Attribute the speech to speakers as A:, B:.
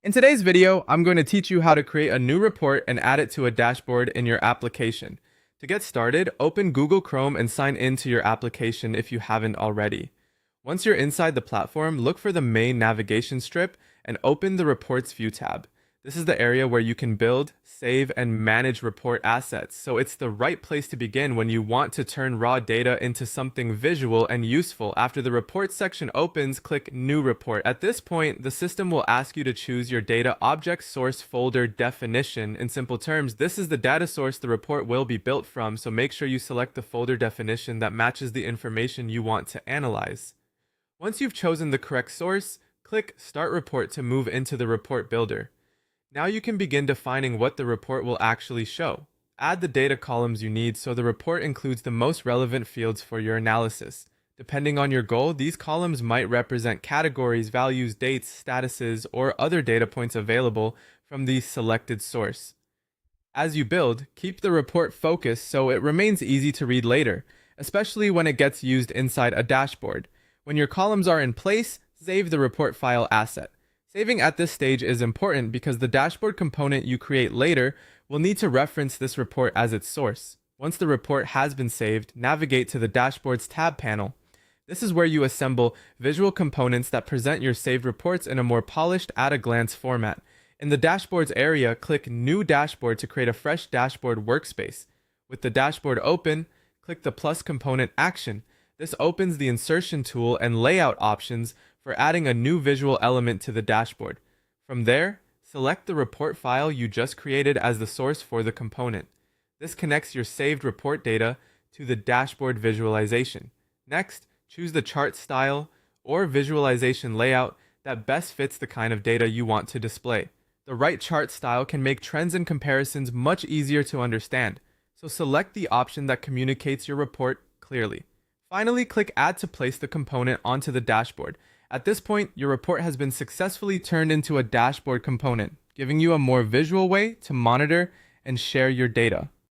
A: In today's video, I'm going to teach you how to create a new report and add it to a dashboard in your application. To get started, open Google Chrome and sign in to your application if you haven't already. Once you're inside the platform, look for the main navigation strip and open the Reports View tab. This is the area where you can build, save, and manage report assets, so it's the right place to begin when you want to turn raw data into something visual and useful. After the report section opens, click New Report. At this point, the system will ask you to choose your data object source folder definition. In simple terms, this is the data source the report will be built from, so make sure you select the folder definition that matches the information you want to analyze. Once you've chosen the correct source, click Start Report to move into the report builder. Now you can begin defining what the report will actually show. Add the data columns you need so the report includes the most relevant fields for your analysis. Depending on your goal, these columns might represent categories, values, dates, statuses, or other data points available from the selected source. As you build, keep the report focused so it remains easy to read later, especially when it gets used inside a dashboard. When your columns are in place, save the report file asset. Saving at this stage is important because the dashboard component you create later will need to reference this report as its source. Once the report has been saved, navigate to the Dashboards tab panel. This is where you assemble visual components that present your saved reports in a more polished, at-a-glance format. In the Dashboards area, click New Dashboard to create a fresh dashboard workspace. With the dashboard open, click the plus component action. This opens the insertion tool and layout options for adding a new visual element to the dashboard. From there, select the report file you just created as the source for the component. This connects your saved report data to the dashboard visualization. Next, choose the chart style or visualization layout that best fits the kind of data you want to display. The right chart style can make trends and comparisons much easier to understand, so select the option that communicates your report clearly. Finally, click Add to place the component onto the dashboard. At this point, your report has been successfully turned into a dashboard component, giving you a more visual way to monitor and share your data.